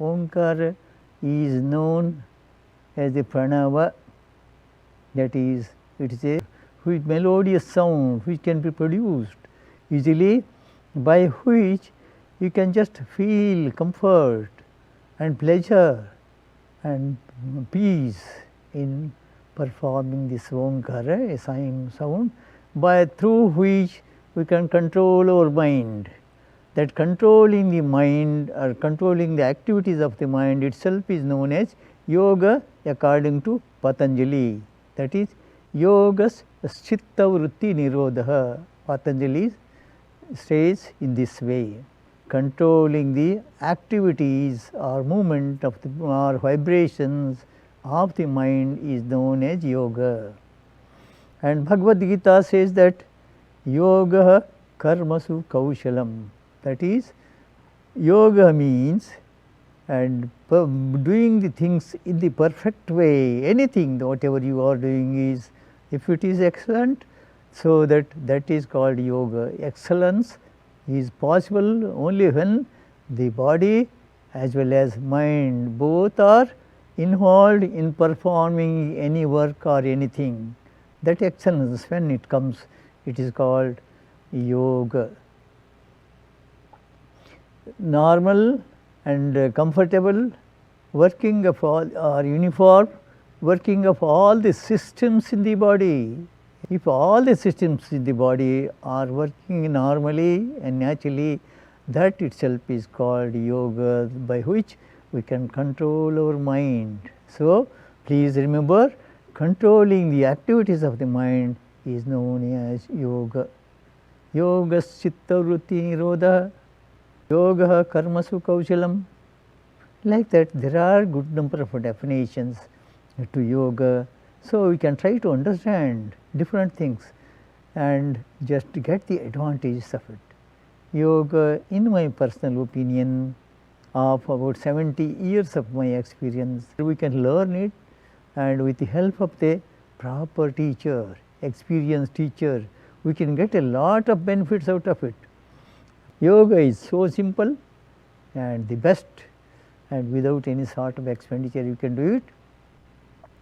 Omkara is known as the pranava, that is, it is a which melodious sound which can be produced easily, by which you can just feel comfort and pleasure and peace in performing this Omkara, a sound, by through which we can control our mind. That controlling the mind or controlling the activities of the mind itself is known as yoga according to Patanjali. That is, yogas chitta vritti nirodha. Patanjali says in this way, controlling the activities or movement of the or vibrations of the mind is known as yoga. And Bhagavad Gita says that yoga karmasu kaushalam. That is, yoga means and doing the things in the perfect way. Anything, whatever you are doing is, if it is excellent, so that is called yoga. Excellence is possible only when the body as well as mind both are involved in performing any work or anything. That excellence, when it comes, it is called yoga. Normal and comfortable working of all or uniform working of all the systems in the body. If all the systems in the body are working normally and naturally, that itself is called yoga, by which we can control our mind. So, please remember, controlling the activities of the mind is known as yoga. Yogas chitta vritti nirodha. Yoga karmasu kaushalam. Like that, there are good number of definitions to yoga. So, we can try to understand different things and just get the advantages of it. Yoga, in my personal opinion, of about 70 years of my experience, we can learn it, and with the help of the proper teacher, experienced teacher, we can get a lot of benefits out of it. Yoga is so simple and the best, and without any sort of expenditure you can do it.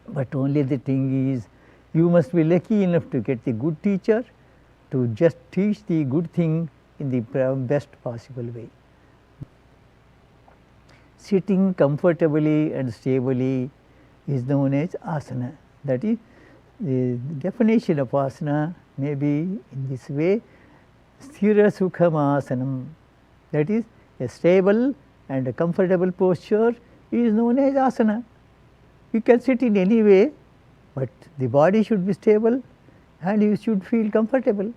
But only the thing is, you must be lucky enough to get the good teacher to just teach the good thing in the best possible way. Sitting comfortably and stably is known as asana. That is, the definition of asana may be in this way: sthira sukham asanam. That is, a stable and a comfortable posture is known as asana. You can sit in any way, but the body should be stable and you should feel comfortable.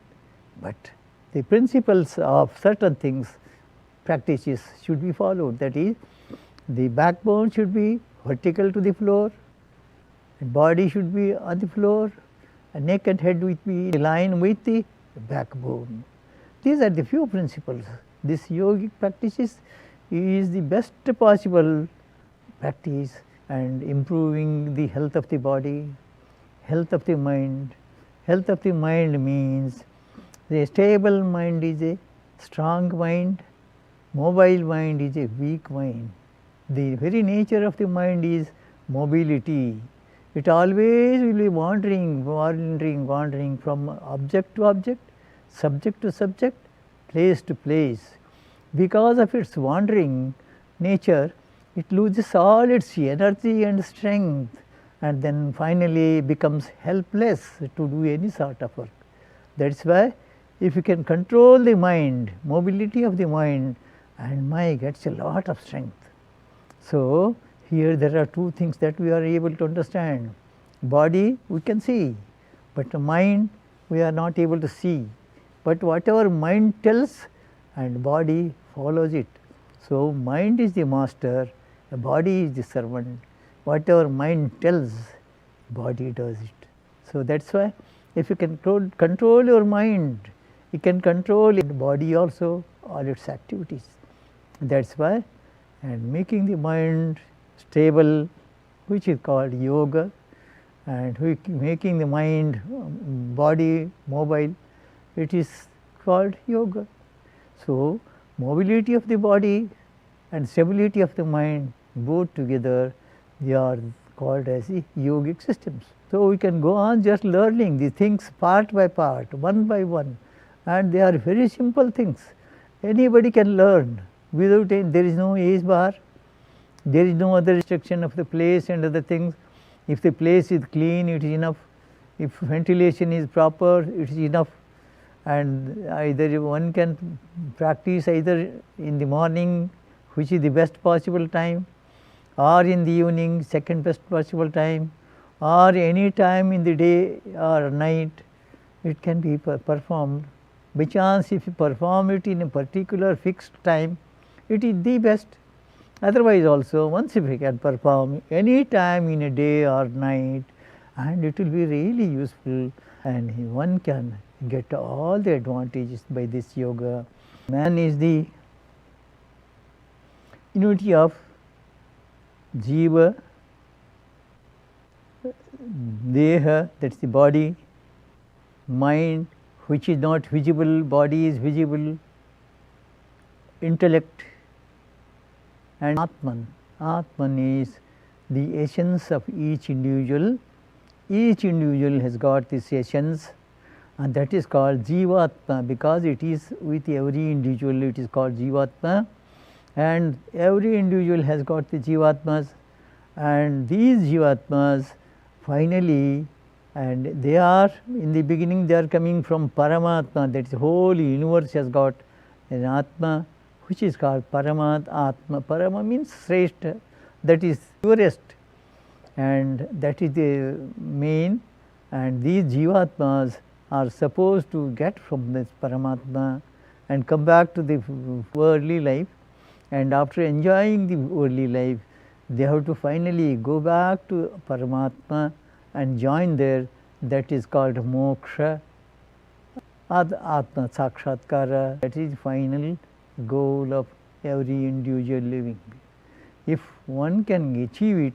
But the principles of certain things, practices should be followed. That is, the backbone should be vertical to the floor, and body should be on the floor, and neck and head will be in line with the backbone. These are the few principles. This yogic practices is the best possible practice, and improving the health of the body, health of the mind. Health of the mind means the stable mind is a strong mind, mobile mind is a weak mind. The very nature of the mind is mobility. It always will be wandering from object to object, subject to subject, place to place. Because of its wandering nature, it loses all its energy and strength, and then finally becomes helpless to do any sort of work. That is why, if you can control the mind, mobility of the mind, and mind gets a lot of strength. So, here there are two things that we are able to understand. Body we can see, but the mind we are not able to see. But whatever mind tells and body follows it. So, mind is the master, the body is the servant. Whatever mind tells, body does it. So, that is why if you can control your mind, you can control your body also, all its activities. That is why, and making the mind stable, which is called yoga, and making the mind, body mobile, it is called yoga. So, mobility of the body and stability of the mind, both together, they are called as the yogic systems. So, we can go on just learning the things part by part, one by one, and they are very simple things. Anybody can learn without any, there is no age bar, there is no other restriction of the place and other things. If the place is clean, it is enough. If ventilation is proper, it is enough. And either one can practice either in the morning, which is the best possible time, or in the evening, second best possible time, or any time in the day or night, it can be performed. By chance, if you perform it in a particular fixed time, it is the best. Otherwise also, once if you can perform any time in a day or night, and it will be really useful, and one can get all the advantages by this yoga. Man is the unity of jiva, deha, that is the body, mind which is not visible, body is visible, intellect, and Atman. Atman is the essence of each individual. Each individual has got this essence, and that is called Jivatma, because it is with every individual, it is called Jivatma, and every individual has got the Jivatmas, and these Jivatmas finally, and they are in the beginning they are coming from Paramatma, that is the whole universe has got an Atma, which is called Paramat Atma. Parama means Sreshta, that is purest, and that is the main, and these Jivatmas are supposed to get from this Paramatma and come back to the worldly life, and after enjoying the worldly life, they have to finally go back to Paramatma and join there. That is called moksha, Atma Sakshatkara, that is final goal of every individual living being. If one can achieve it,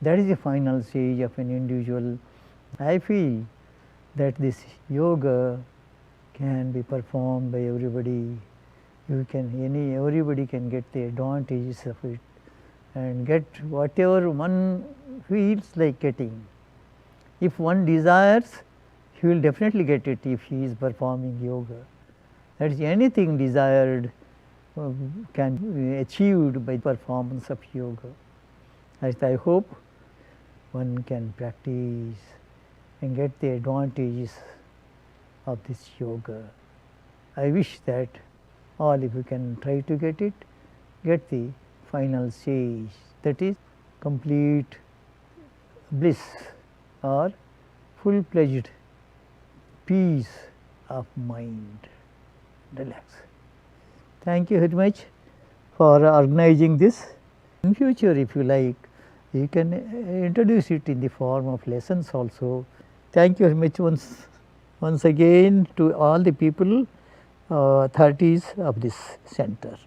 that is the final stage of an individual. I feel that this yoga can be performed by everybody. Everybody can get the advantages of it and get whatever one feels like getting. If one desires, he will definitely get it if he is performing yoga. That is, anything desired can be achieved by performance of yoga. As I hope one can practice and get the advantages of this yoga. I wish that all of you can try to get it, get the final stage, that is complete bliss or full-fledged peace of mind. Relax. Thank you very much for organizing this. In future, if you like, you can introduce it in the form of lessons also. Thank you very much once again to all the people, authorities of this center.